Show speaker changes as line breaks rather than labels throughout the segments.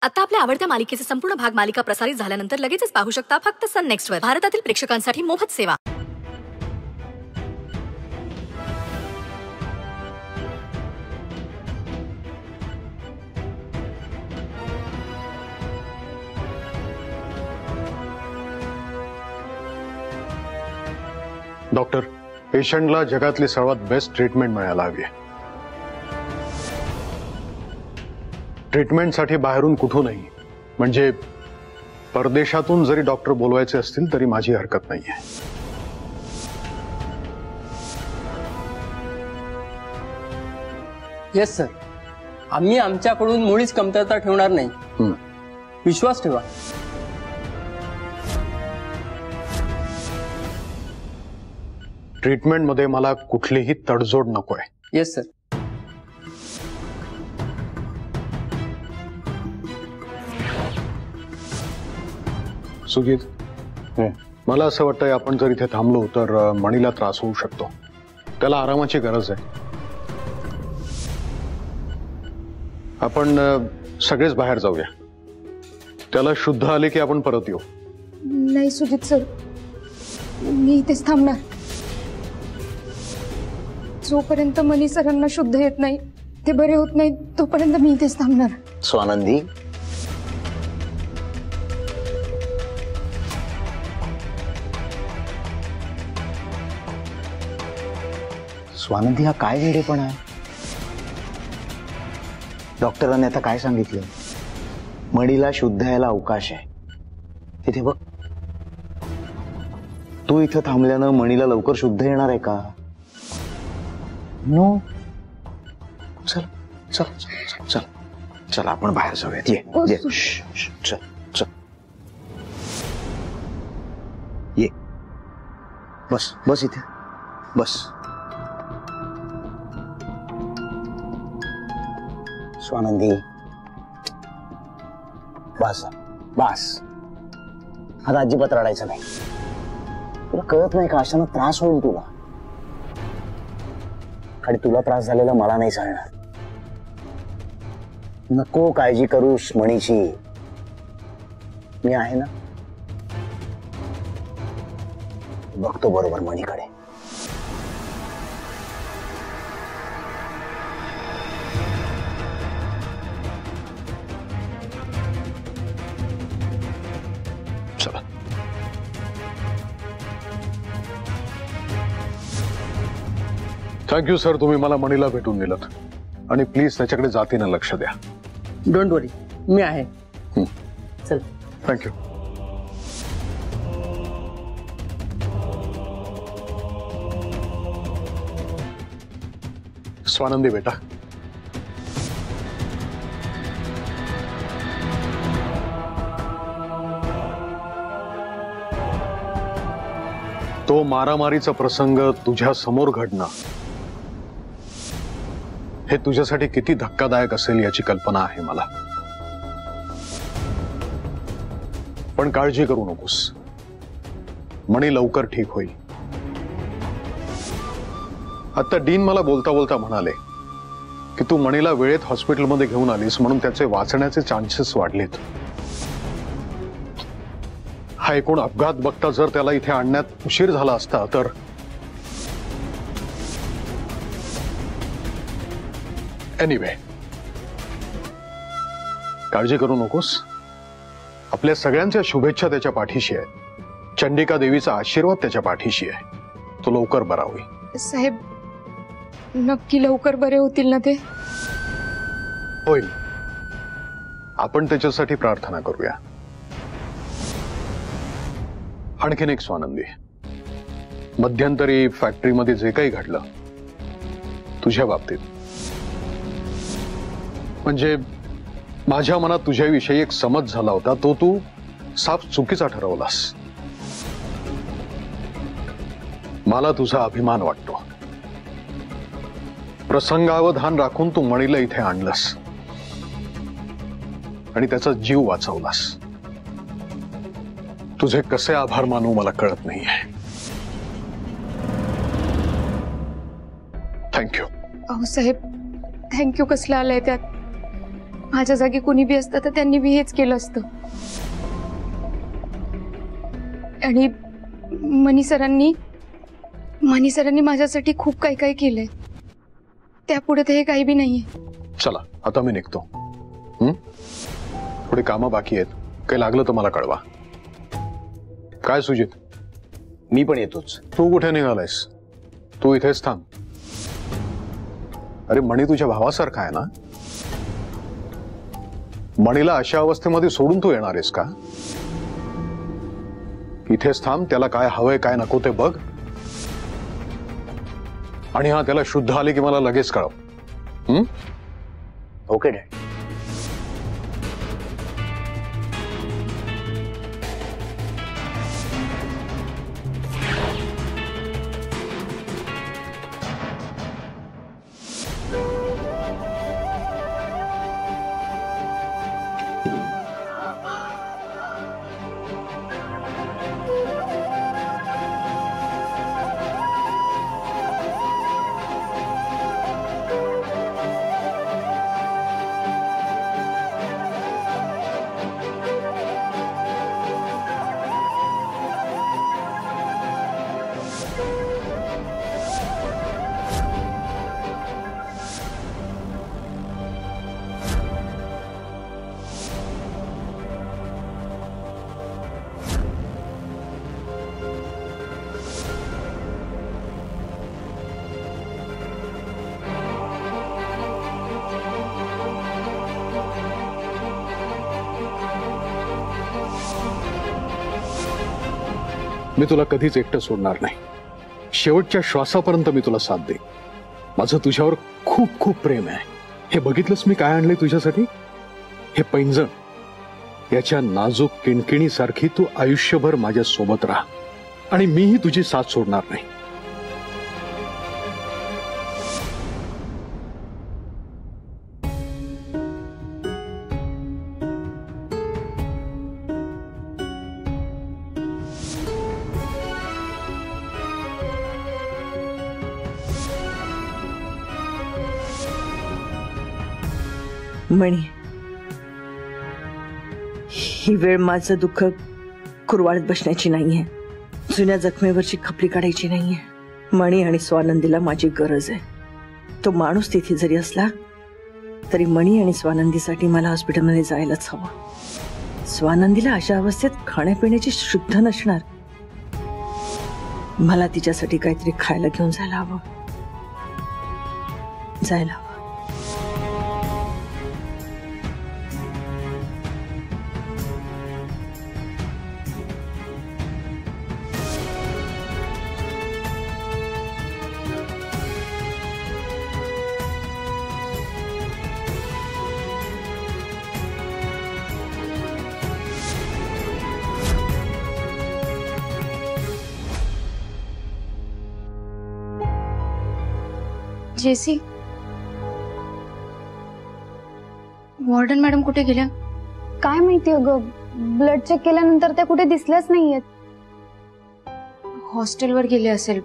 आता आपल्या आवडत्या मालिकेचे संपूर्ण भाग मालिका प्रसारित झाल्यानंतर लगेचच पाहू शकता फक्त सन नेक्स्ट वर. भारतातील प्रेक्षकांसाठी मोफत सेवा.
डॉक्टर, पेशंटला जगातली सर्वात बेस्ट ट्रीटमेंट मिळायला हवी आहे. ट्रीटमेंटसाठी बाहेरून कुठूनही, म्हणजे परदेशातून जरी डॉक्टर बोलवायचे असतील तरी माझी हरकत नाहीये.
येस सर, आम्ही आमच्याकडून मुळीच कमतरता ठेवणार नाही. विश्वास ठेवा.
ट्रीटमेंट मध्ये मला कुठलीही तडजोड नकोय.
Yes sir.
सुजित, मला असं वाटतंय आपण जर इथे थांबलो तर मणीला त्रास होऊ शकतो. त्याला आरामाची गरज आहे. आपण सगळेच बाहेर जाऊया. त्याला शुद्ध आले की आपण परत येऊ.
नाही सुजित सर, मी इथेच थांबणार. जोपर्यंत मनी सरांना शुद्ध येत नाही, ते बरे होत नाही, तोपर्यंत मी इथेच थांबणार.
स्वानंदी, स्वानंदी हा काय वेडेपणा आहे? डॉक्टरांनी आता काय सांगितलं? मणीला शुद्ध यायला अवकाश आहे. तिथे बघ, तू इथं थांबल्यानं मणीला लवकर शुद्ध येणार आहे का? नो. चल चल चल चल चल, आपण बाहेर जाऊयात. ये चल चल ये. बस बस इथे बस. स्वानंदी, बस बस. आता अजिबात रडायचं नाही. तुला कळत नाही का, अशानं त्रास होईल तुला, आणि तुला त्रास झालेला मला नाही चालणार. नको काळजी करूस मणीची, मी आहे ना. बघतो बरोबर मणीकडे.
चला. थँक्यू सर, तुम्ही मला मणीला भेटून दिलं. आणि प्लीज त्याच्याकडे जातीनं लक्ष द्या.
डोंट वरी, मी आहे. चल.
थँक्यू. स्वानंदी बेटा, तो मारामारीचा प्रसंग तुझ्या समोर घडणं हे तुझ्यासाठी किती धक्कादायक असेल याची कल्पना आहे मला. पण काळजी करू नकोस, मणी लवकर ठीक होईल. आता डीन मला बोलता बोलता म्हणाले की तू मणीला वेळेत हॉस्पिटलमध्ये घेऊन आलीस म्हणून त्याचे वाचण्याचे चान्सेस वाढलेत. हा एकूण अपघात बघता जर त्याला इथे आणण्यात उशीर झाला असता तर एनिवे, काळजी करू नकोस. आपल्या सगळ्यांच्या शुभेच्छा त्याच्या पाठीशी आहेत. चंडिका देवीचा आशीर्वाद त्याच्या पाठीशी आहे. तो लवकर बरा होईल.
साहेब, नक्की लवकर बरे होतील ना ते?
होईल. आपण त्याच्यासाठी प्रार्थना करूया. आणखीन एक स्वानंदी, मध्यंतरी फॅक्टरीमध्ये जे काही घडलं तुझ्या बाबतीत, म्हणजे माझ्या मनात तुझ्याविषयी एक समज झाला होता, तो तू साफ चुकीचा ठरवलास. मला तुझा अभिमान वाटतो. प्रसंगावधान राखून तू मणीला इथे आणलंस आणि त्याचा जीव वाचवलास. तुझे कसे आभार मानू मला कळत नाहीये. थँक्यू.
अहो साहेब, थँक्यू कसलं आलंय त्यात? माझ्या जागी कोणी बी असतं तर त्यांनी बी हेच केलं असतं. आणि मनी सरांनी माझ्यासाठी खूप काही काही केलंय. त्यापुढे ते हे काही बी नाहीये.
चला आता मी निघतो. थोडी कामं बाकी आहेत. काही लागलं तर मला कळवा. काय सुजित?
मी पण येतोच.
तू कुठे निघालायस? तू इथेच थांब. अरे मणी तुझ्या भावासारखा आहे ना. मणीला अशा अवस्थेमध्ये सोडून तू येणार आहेस का? इथेच थांब. त्याला काय हवंय काय नको ते बघ. आणि हा त्याला शुद्ध आले की मला लगेच कळव.
Okay dad.
मी तुला कधीच एकटं सोडणार नाही. शेवटच्या श्वासापर्यंत मी तुला साथ देईन. माझं तुझ्यावर खूप खूप प्रेम आहे. हे बघितलंस मी काय आणलंय तुझ्यासाठी? हे पैंजण. याच्या नाजूक किणकिणीसारखी तू आयुष्यभर माझ्या सोबत राहा आणि मीही तुझी साथ सोडणार नाही.
मणी, ही वेळ माझं दुःख कुरवाळत बसण्याची नाहीये. जुन्या जखमेवरची खपली काढायची नाहीये. मणी आणि स्वानंदीला माझी गरज आहे. तो माणूस तिथे जरी असला तरी मणी आणि स्वानंदीसाठी मला हॉस्पिटलमध्ये जायलाच हवं. स्वानंदीला अशा अवस्थेत खाण्यापिण्याची शुद्ध नसणार. मला तिच्यासाठी काहीतरी खायला घेऊन जायला हवं.
जेसी, वॉर्डन मॅडम कुठे गेल्या?
काय माहिती अगं. ब्लड चेक केल्यानंतर त्या कुठे दिसल्याच नाहीयेत.
हॉस्टेलवर गेले असेल.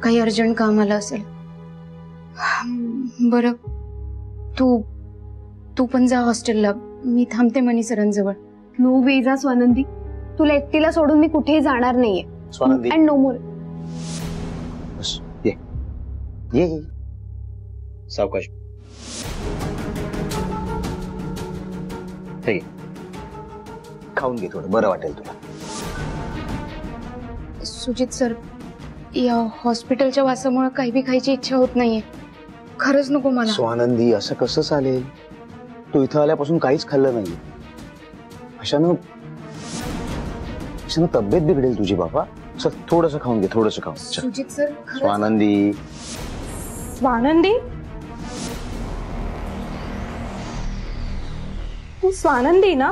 काही अर्जंट काम आलं असेल. बरं, तू पण जा हॉस्टेलला. मी थांबते मनी सरांजवळ.
नो वे जा स्वानंदी. तुला एकटीला सोडून मी कुठेही जाणार नाहीये.
स्वानंदी,
अँड नो मोर.
ये सावकाश. हे खाऊन घे, थोडं बरं वाटेल तुला.
सुजित सर, या हॉस्पिटलच्या वासामुळे काही बी खायची इच्छा होत नाहीये. खरंच नको मला.
स्वानंदी, असं कसं चालेल? तू इथं आल्यापासून काहीच खाल्लं नाही. अशानं तब्येत बिघडेल तुझी बाबा. थोडंसं खाऊन घे, थोडंसं खाऊन.
सुजित सर,
स्वानंदी.
स्वानंदी, तू स्वानंदी ना?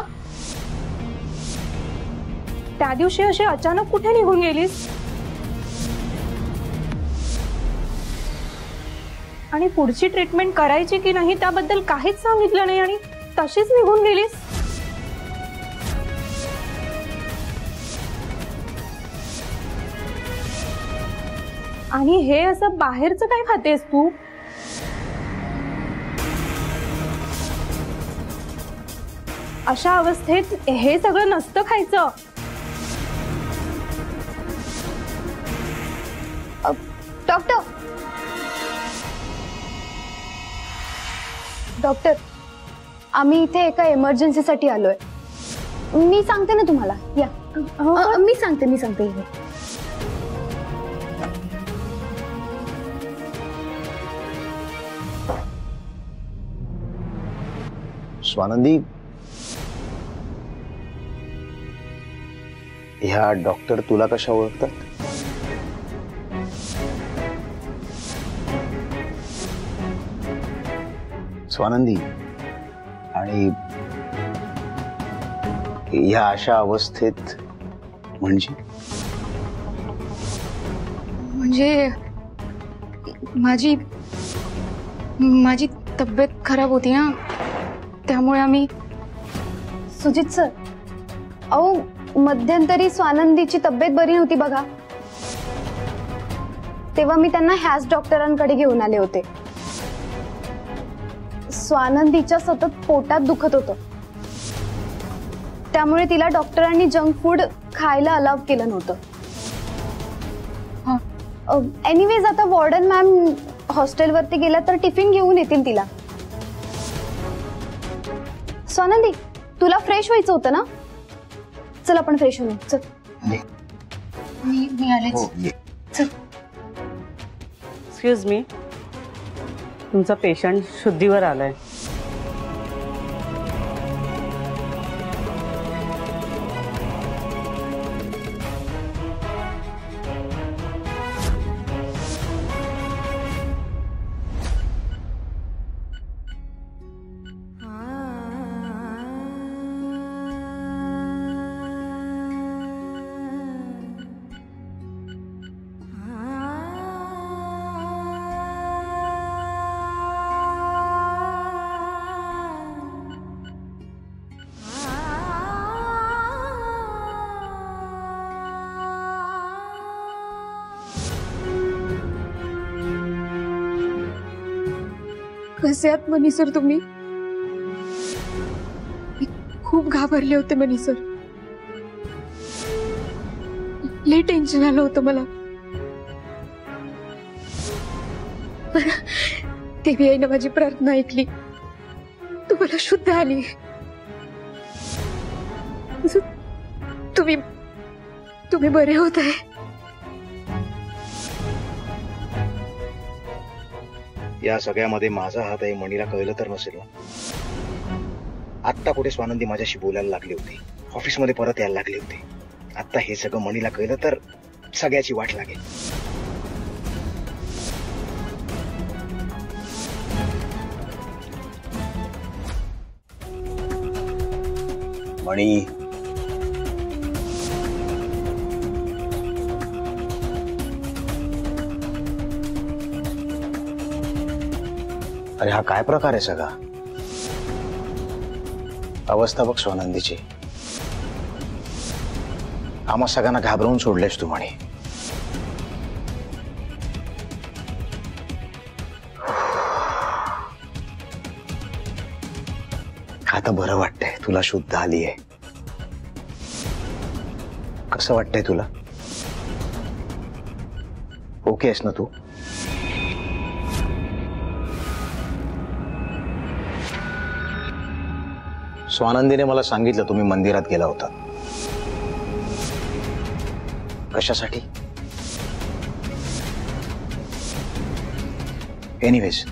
त्या दिवशी अशी अचानक कुठे निघून गेलीस? आणि पुढची ट्रीटमेंट करायची की नाही त्याबद्दल काहीच सांगितलं नाही आणि तशीच निघून गेलीस. आणि हे असं बाहेरचं काय खातेस तू? अशा अवस्थेत हे सगळं नसतं खायचं.
डॉक्टर डॉक्टर आम्ही इथे एका इमर्जन्सीसाठी आलोय. मी सांगते ना तुम्हाला, या. मी सांगते
स्वानंदी, ह्या डॉक्टर तुला कशा ओळखतात? स्वानंदी, आणि ह्या अशा अवस्थेत म्हणजे
माझी तब्येत खराब होती ना, त्यामुळे आम्ही. सुजित सर, अहो मध्यंतरी स्वानंदीची तब्येत बरी नव्हती बघा, तेव्हा मी त्यांना ह्याच डॉक्टरांकडे घेऊन आले होते. स्वानंदीच्या सतत पोटात दुखत होतं, त्यामुळे तिला डॉक्टरांनी जंक फूड खायला अलाव केलं नव्हतं. एनिवेज आता वॉर्डन मॅम हॉस्टेलवरती गेल्या तर टिफिन घेऊन येतील तिला. स्वानंदी, तुला फ्रेश व्हायचं होतं ना, चल आपण फ्रेश होऊ. चल मी आलेच. चल.
एक्सक्यूज मी, तुमचा पेशंट शुद्धीवर आलाय.
कसे आहात मनी सर तुम्ही? मी खूप घाबरले होते मनी सर, लई टेन्शन आलं होतं मला. देवी आईने माझी प्रार्थना ऐकली, तुम्हाला शुद्ध आली. तुम्ही बरे होत आहे.
या सगळ्यामध्ये माझा हात आहे मणीला कळलं तर नसेल ना. आत्ता कुठे स्वानंदी माझ्याशी बोलायला लागली होती, ऑफिसमध्ये परत यायला लागली होती. आता हे सगळं मणीला कळलं तर सगळ्याची वाट लागेल. मणी, अरे हा काय प्रकार आहे सगळा? अवस्था बघ स्वानंदीची. आम्हा सगळ्यांना घाबरवून सोडलेस तू म्हणे. आता बरं वाटतंय, तुला शुद्ध आली आहे. कसं वाटतंय तुला? ओके आहेस ना तू? स्वानंदीने मला सांगितलं तुम्ही मंदिरात गेला होता. कशासाठी? एनिवेज,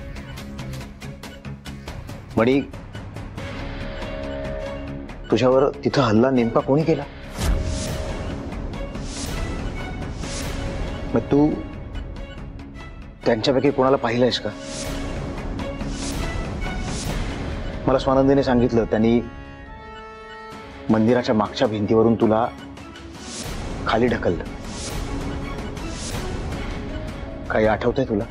मणी, तुझ्यावर तिथं हल्ला नेमका कोणी केला? मग तू त्यांच्यापैकी कोणाला पाहिलंयस का? मला स्वानंदीने सांगितलं त्यांनी मंदिराच्या मागच्या भिंतीवरून तुला खाली ढकललं. काही आठवतंय तुला?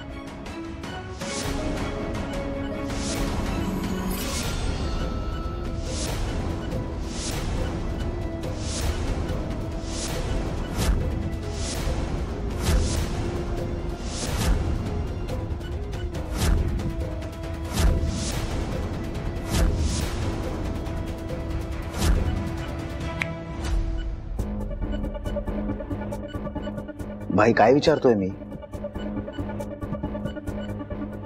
भाई काय विचारतोय मी?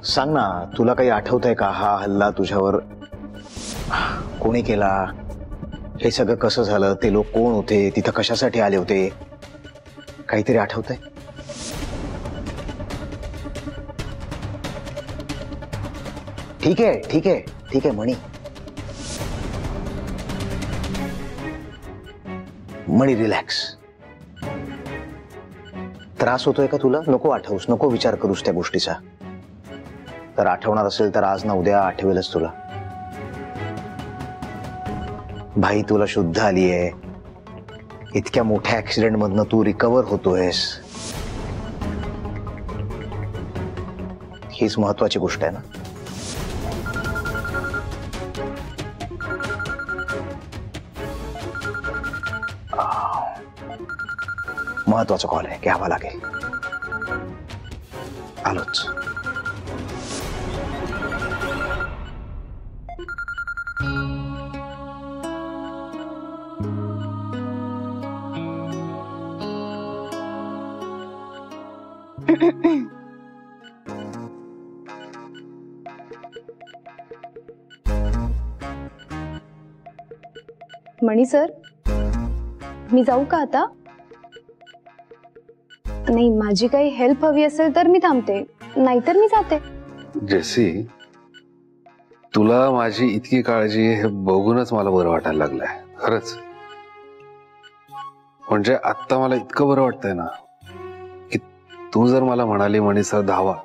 सांग ना, तुला काही आठवतंय का? हा हल्ला तुझ्यावर कोणी केला? हे सगळं कसं झालं? ते लोक कोण होते? तिथं कशासाठी आले होते? काहीतरी आठवतंय? ठीक आहे ठीक आहे ठीक आहे मणी रिलॅक्स. त्रास होतोय का तुला? नको आठवूस, नको विचार करूस त्या गोष्टीचा. तर आठवणार असेल तर आज ना उद्या आठवेलच तुला. भाई तुला शुद्ध आलीये. इतक्या मोठ्या ऍक्सिडेंट मधनं तू रिकव्हर होतोयस, हीच महत्वाची गोष्ट आहे ना. महत्वाचा कॉल आहे, घ्यावा लागेल. आलोच.
मणी सर, मी जाऊ का आता? नाही, माझी काही हेल्प हवी असेल तर मी थांबते, नाहीतर मी जाते.
जेसी, तुला माझी इतकी काळजी हे बघूनच मला बरं वाटायला लागलंय खरंच. म्हणजे आता मला इतकं बरं वाटतंय ना की तू जर मला म्हणाली म्हणे सर धावा,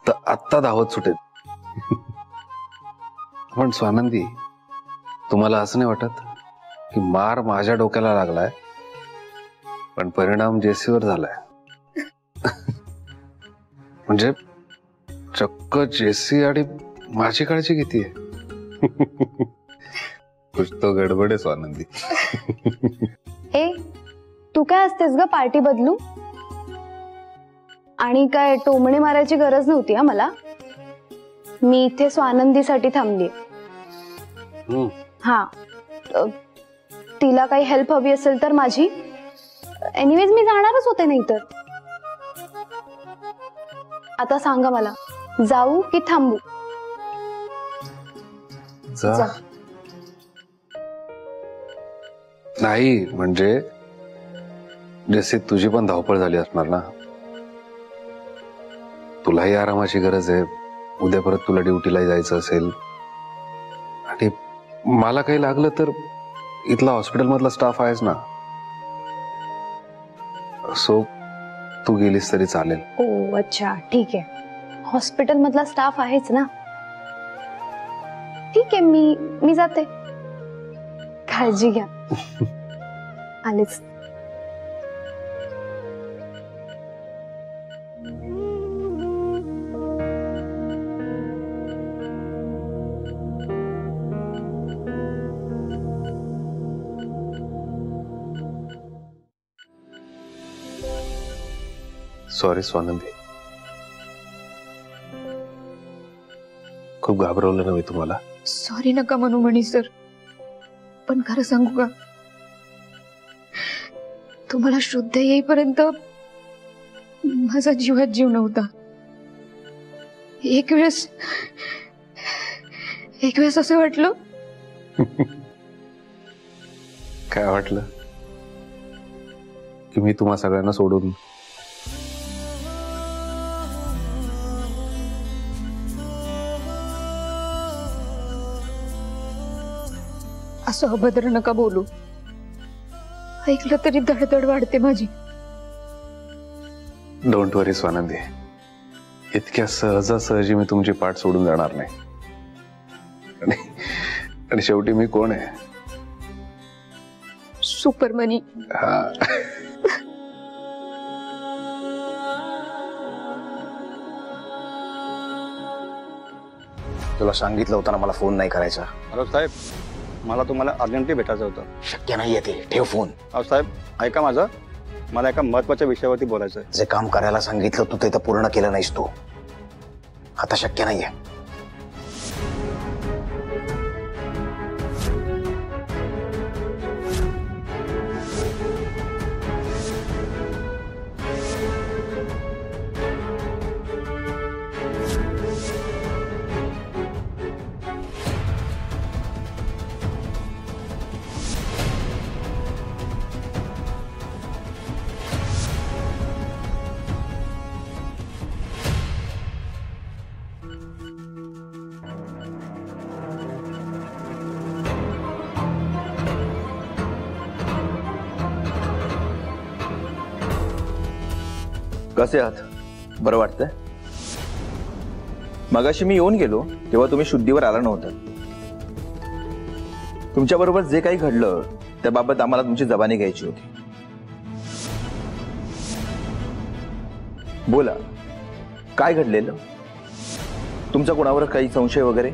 तर आत्ता धावत सुटेल. पण स्वानंदी, तुम्हाला असं नाही वाटत की मार माझ्या डोक्याला लागलाय पण परिणाम जेसीवर झालाय? म्हणजे चक्क जेसी आणि माझी काळजी घेतीये. कुछ तो गडबड आहे स्वानंदी.
ए, तू काय असतेस ग पार्टी बदलू? आणि काय टोमणे मारायची गरज नव्हती हा मला. मी इथे स्वानंदीसाठी थांबली. हा, तिला काही हेल्प हवी असेल तर माझी. एनिवेज मी जाणारच होते, नाही तर. आता सांगा मला, जाऊ की थांबू?
जा. नाही म्हणजे जसे तुझी पण धावपळ झाली असणार ना. तुलाही आरामाची गरज आहे. उद्या परत तुला ड्युटीला जायचं असेल आणि मला काही लागलं तर इथला हॉस्पिटल मधला स्टाफ आहेच ना. सो तू गेलीस तरी चालेल.
ओ अच्छा, ठीक आहे. हॉस्पिटल मधला स्टाफ आहेच ना. ठीक आहे, मी जाते. काळजी घ्या. आलेच.
सॉरी स्वानंदी, खूप घाबरवलं ना मी तुम्हाला.
सॉरी नका म्हणू मणी सर, पण खरं सांगू का, तुम्हाला शुद्ध येईपर्यंत माझा जीवात जीव नव्हता. एक वेळेस असं वाटलं.
काय वाटलं? की मी तुम्हा सगळ्यांना सोडून
असं अभद्र नका बोलू. ऐकलं तरी धडधड वाढते माझी.
डोंट वरी स्वानंदी, इतक्या सहजासहजी मी तुमची पाठ सोडून जाणार नाही. आणि शेवटी मी कोण आहे?
सुपरमनी.
तुला सांगितलं होतं ना मला फोन नाही करायचा.
हॅलो साहेब, मला तुम्हाला अर्जंटली भेटायचं होतं.
शक्य नाहीये ते. ठेव फोन.
अहो साहेब, ऐका माझं. मला एका महत्वाच्या विषयावरती बोलायचं आहे.
जे काम करायला सांगितलं तू ते तर पूर्ण केलं नाहीस तू. आता शक्य नाहीये.
कसे आहात? बरं वाटतंय? मगाशी मी येऊन गेलो तेव्हा तुम्ही शुद्धीवर आला नव्हता. तुमच्याबरोबर जे काही घडलं त्याबाबत आम्हाला तुमची जबानी घ्यायची होती. बोला, काय घडलेलं? तुमचा कोणावर काही संशय वगैरे?